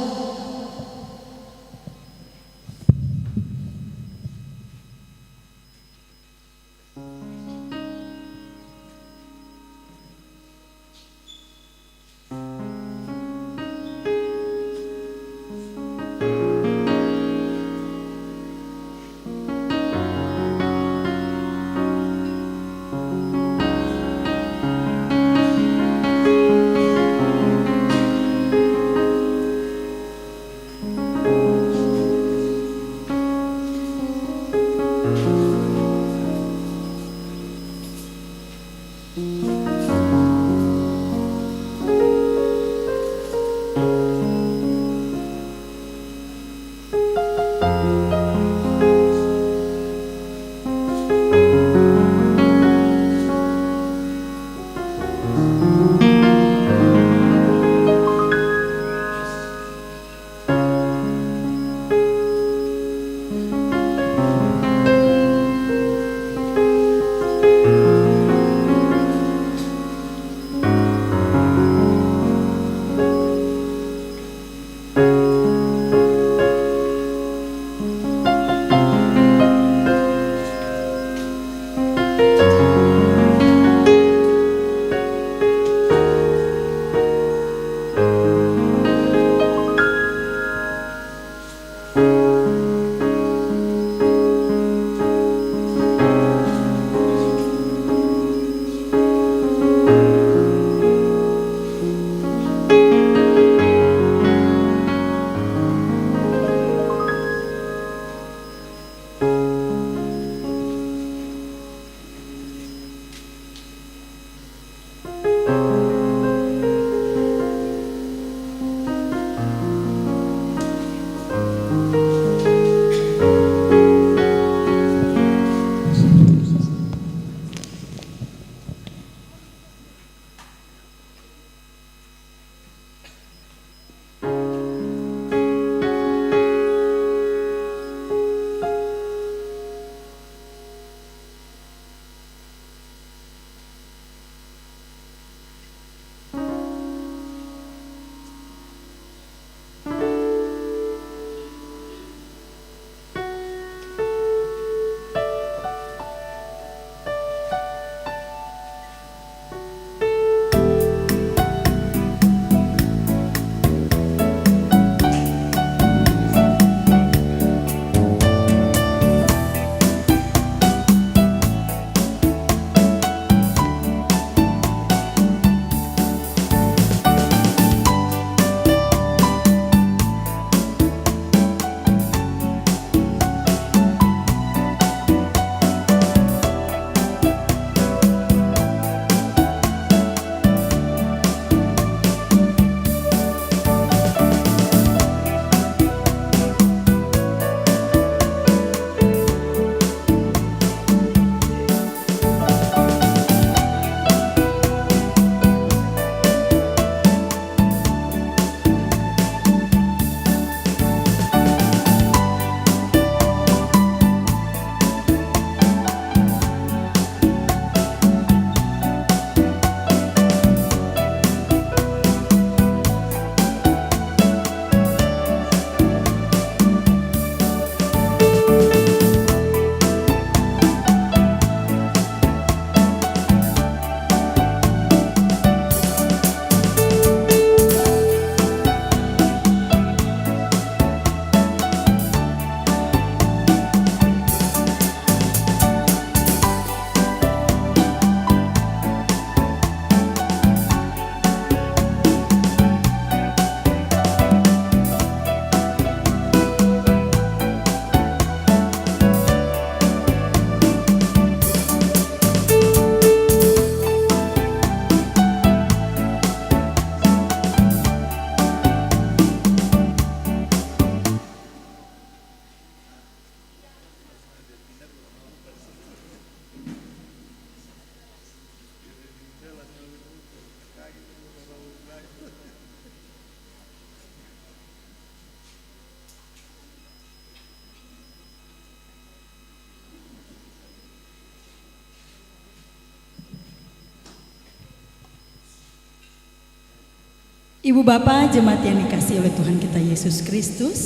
Ibu Bapak jemaat yang dikasihi oleh Tuhan kita Yesus Kristus,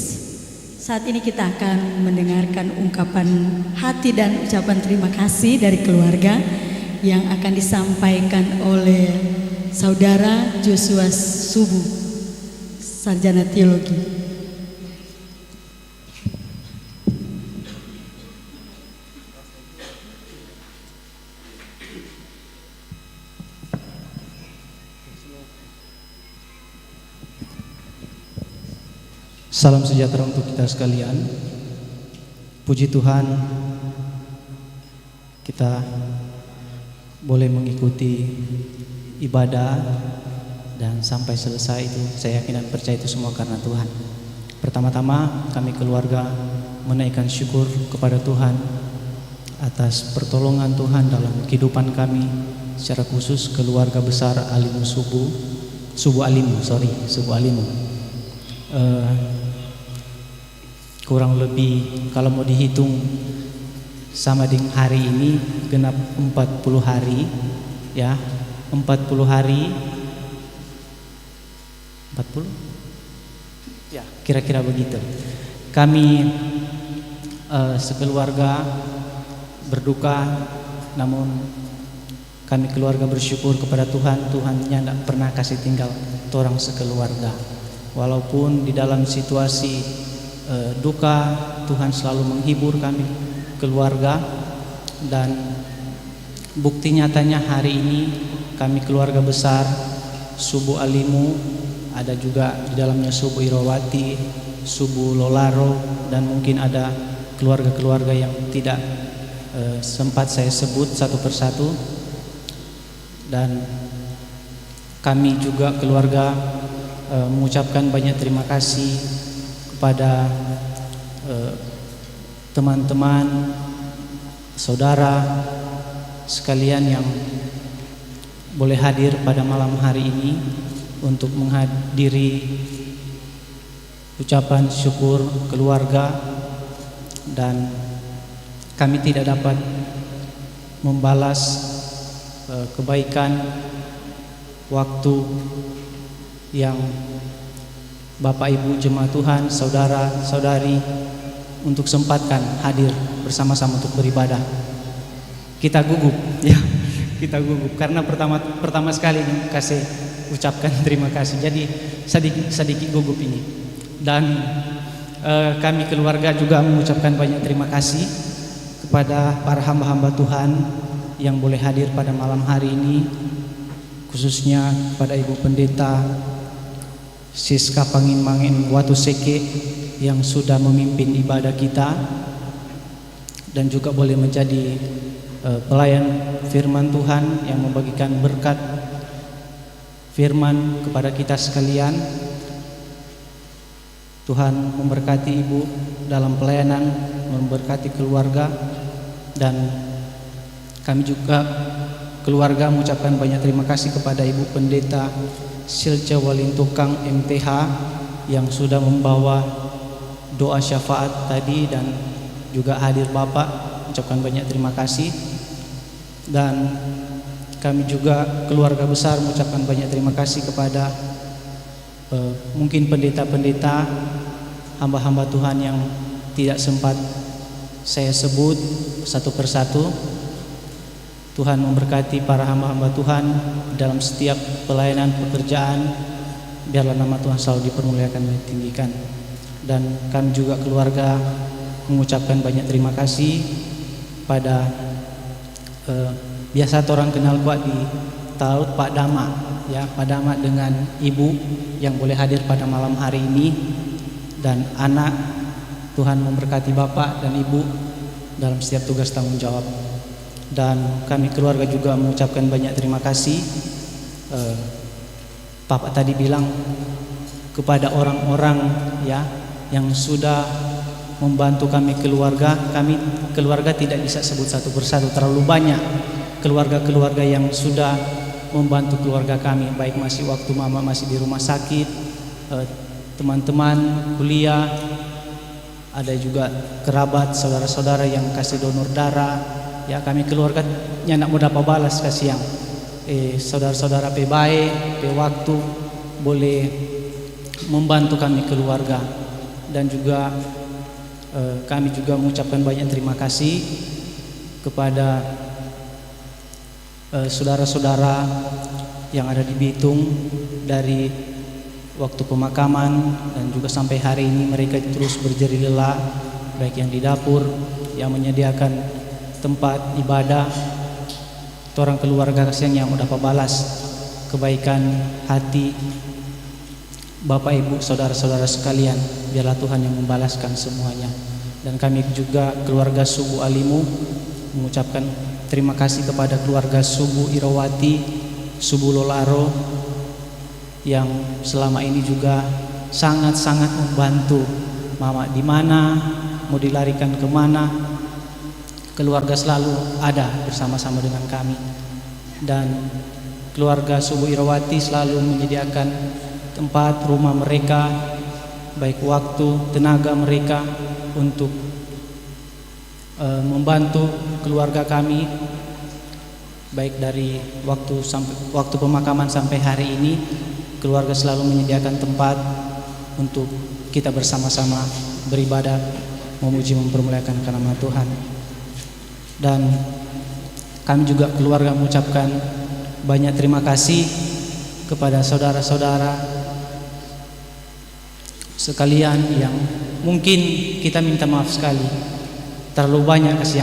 saat ini kita akan mendengarkan ungkapan hati dan ucapan terima kasih dari keluarga yang akan disampaikan oleh Saudara Joshua Subu, Sarjana Teologi. Salam sejahtera untuk kita sekalian. Puji Tuhan, kita boleh mengikuti ibadah dan sampai selesai itu saya yakin dan percaya itu semua karena Tuhan. Pertama-tama kami keluarga menaikkan syukur kepada Tuhan atas pertolongan Tuhan dalam kehidupan kami, secara khusus keluarga besar Alimu Subu Alimu. Kurang lebih kalau mau dihitung sama dengan hari ini genap 40 hari ya, 40 hari 40 ya, kira-kira begitu. Kami sekeluarga berduka, namun kami keluarga bersyukur kepada Tuhan. Tuhan-Nya tidak pernah kasih tinggal orang sekeluarga. Walaupun di dalam situasi duka, Tuhan selalu menghibur kami keluarga, dan bukti nyatanya hari ini kami keluarga besar Subu Alimu, ada juga di dalamnya Subu Irawati, Subu Lolaro, dan mungkin ada keluarga-keluarga yang tidak sempat saya sebut satu persatu. Dan kami juga keluarga mengucapkan banyak terima kasih kepada teman-teman, saudara sekalian yang boleh hadir pada malam hari ini untuk menghadiri ucapan syukur keluarga. Dan kami tidak dapat membalas kebaikan waktu yang Bapak Ibu jemaat Tuhan, saudara-saudari untuk sempatkan hadir bersama-sama untuk beribadah. Kita gugup ya, kita gugup karena pertama sekali kasih ucapkan terima kasih. Jadi sedikit gugup ini. Dan kami keluarga juga mengucapkan banyak terima kasih kepada para hamba-hamba Tuhan yang boleh hadir pada malam hari ini, khususnya kepada Ibu Pendeta Siska Pangin Watu Seke yang sudah memimpin ibadah kita dan juga boleh menjadi pelayan firman Tuhan yang membagikan berkat firman kepada kita sekalian. Tuhan memberkati Ibu dalam pelayanan, memberkati keluarga, dan kami juga keluarga mengucapkan banyak terima kasih kepada Ibu Pendeta Silce Walintukang MTH yang sudah membawa doa syafaat tadi, dan juga hadir Bapak, ucapkan banyak terima kasih. Dan kami juga keluarga besar mengucapkan banyak terima kasih kepada mungkin pendeta-pendeta, hamba-hamba Tuhan yang tidak sempat saya sebut satu persatu. Tuhan memberkati para hamba-hamba Tuhan dalam setiap pelayanan pekerjaan. Biarlah nama Tuhan selalu dipermuliakan dan ditinggikan. Dan kami juga keluarga mengucapkan banyak terima kasih pada biasa orang kenal kuat di Taut Pak Dama ya, Pak Dama dengan Ibu yang boleh hadir pada malam hari ini, dan anak. Tuhan memberkati Bapak dan Ibu dalam setiap tugas tanggung jawab. Dan kami keluarga juga mengucapkan banyak terima kasih. Bapak tadi bilang kepada orang-orang ya yang sudah membantu kami keluarga tidak bisa sebut satu persatu, terlalu banyak keluarga-keluarga yang sudah membantu keluarga kami, baik masih waktu mama masih di rumah sakit, teman-teman kuliah, ada juga kerabat, saudara-saudara yang kasih donor darah. Ya, kami keluarga nak mau dapat balas kasih yang saudara-saudara pe bae, pe waktu boleh membantu kami keluarga, dan juga kami juga mengucapkan banyak terima kasih kepada saudara-saudara yang ada di Bitung dari waktu pemakaman dan juga sampai hari ini mereka terus berjerih lelah, baik yang di dapur yang menyediakan tempat ibadah, orang keluarga kasihan yang dapat balas kebaikan hati Bapak Ibu saudara-saudara sekalian. Biarlah Tuhan yang membalaskan semuanya. Dan kami juga keluarga Subu Alimu mengucapkan terima kasih kepada keluarga Subu Irawati, Subu Lolaro yang selama ini juga sangat-sangat membantu mama di mana mau dilarikan kemana, keluarga selalu ada bersama-sama dengan kami. Dan keluarga Subu Irawati selalu menyediakan tempat rumah mereka, baik waktu, tenaga mereka untuk membantu keluarga kami, baik dari waktu pemakaman sampai hari ini. Keluarga selalu menyediakan tempat untuk kita bersama-sama beribadah, memuji mempermuliakan nama Tuhan. Dan kami juga keluarga mengucapkan banyak terima kasih kepada saudara-saudara sekalian yang mungkin kita minta maaf sekali, terlalu banyak kasih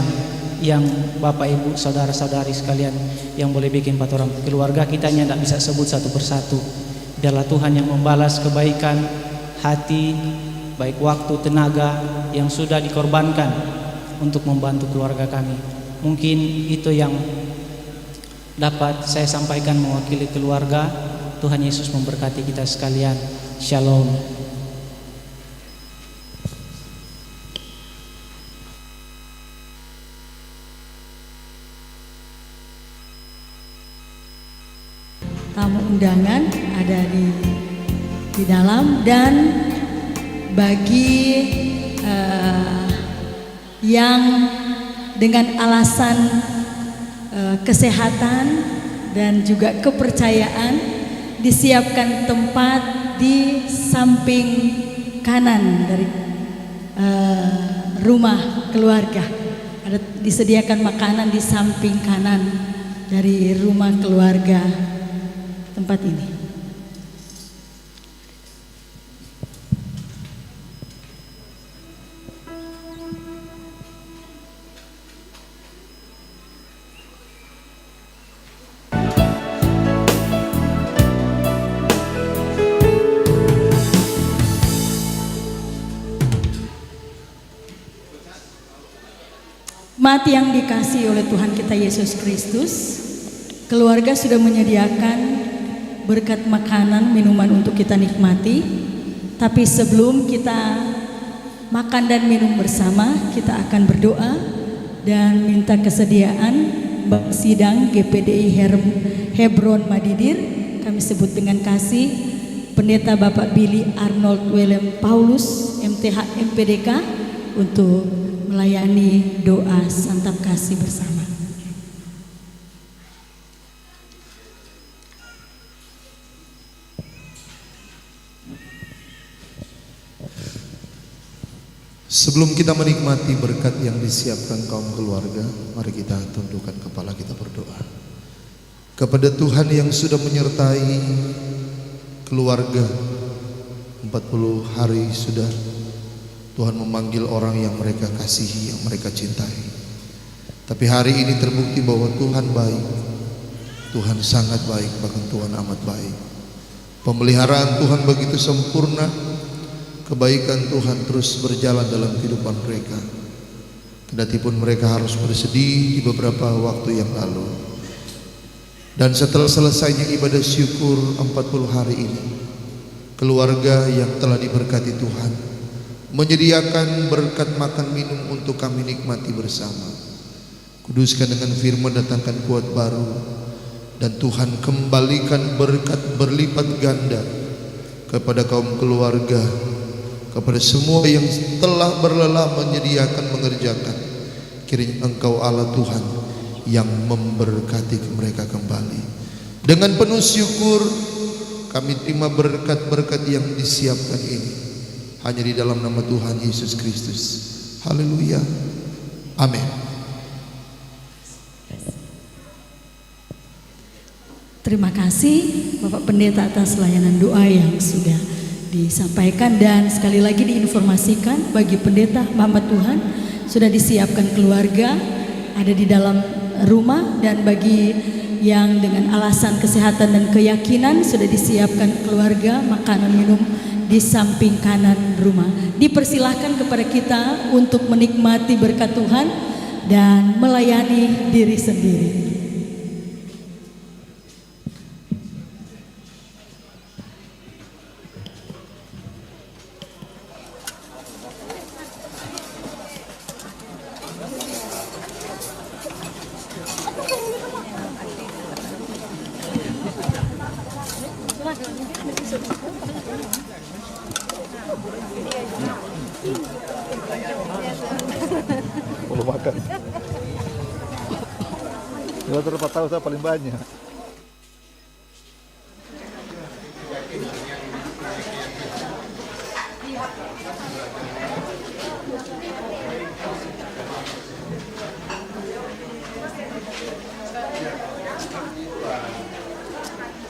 yang Bapak Ibu saudara-saudari sekalian yang boleh bikin 4 orang keluarga kitanya tidak bisa sebut satu persatu. Biarlah Tuhan yang membalas kebaikan hati, baik waktu, tenaga yang sudah dikorbankan untuk membantu keluarga kami. Mungkin itu yang dapat saya sampaikan mewakili keluarga. Tuhan Yesus memberkati kita sekalian. Shalom. Tamu undangan ada di dalam, dan bagi yang dengan alasan kesehatan dan juga kepercayaan disiapkan tempat di samping kanan dari rumah keluarga. Ada disediakan makanan di samping kanan dari rumah keluarga tempat ini. Mati yang dikasihi oleh Tuhan kita Yesus Kristus, keluarga sudah menyediakan berkat makanan, minuman untuk kita nikmati. Tapi sebelum kita makan dan minum bersama, kita akan berdoa dan minta kesediaan Bapak Sidang GPDI Hebron Madidir, kami sebut dengan kasih, Pendeta Bapak Billy Arnold Willem Paulus MTH MPDK, untuk melayani doa santap kasih bersama. Sebelum kita menikmati berkat yang disiapkan kaum keluarga, mari kita tundukkan kepala, kita berdoa kepada Tuhan yang sudah menyertai keluarga. 40 hari sudah Tuhan memanggil orang yang mereka kasihi, yang mereka cintai. Tapi hari ini terbukti bahwa Tuhan baik, Tuhan sangat baik, bahkan Tuhan amat baik. Pemeliharaan Tuhan begitu sempurna, kebaikan Tuhan terus berjalan dalam kehidupan mereka. Kedatipun mereka harus bersedih di beberapa waktu yang lalu. Dan setelah selesainya ibadah syukur 40 hari ini, keluarga yang telah diberkati Tuhan menyediakan berkat makan minum untuk kami nikmati bersama. Kuduskan dengan firman, datangkan kuat baru, dan Tuhan kembalikan berkat berlipat ganda kepada kaum keluarga, kepada semua yang telah berlelah menyediakan, mengerjakan. Kiranya Engkau Allah Tuhan yang memberkati mereka kembali. Dengan penuh syukur Kami terima berkat-berkat yang disiapkan ini hanya di dalam nama Tuhan Yesus Kristus. Haleluya. Amin. Terima kasih Bapak Pendeta atas layanan doa yang sudah disampaikan, dan sekali lagi diinformasikan bagi pendeta hamba Tuhan sudah disiapkan keluarga ada di dalam rumah, dan bagi yang dengan alasan kesehatan dan keyakinan sudah disiapkan keluarga makanan minum di samping kanan rumah. Dipersilahkan kepada kita untuk menikmati berkat Tuhan dan melayani diri sendiri. Belum makan. Dua terdapat tahu saya paling banyak.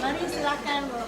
Mari silakan, Bu.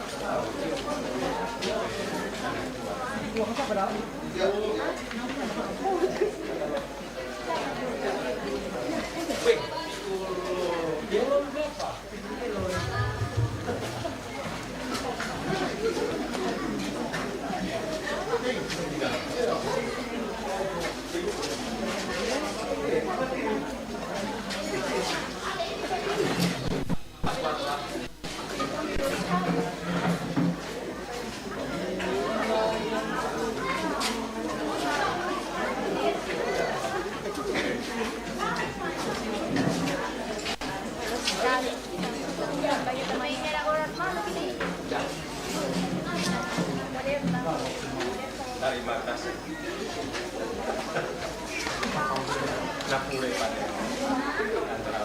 Nah, mulai pada antara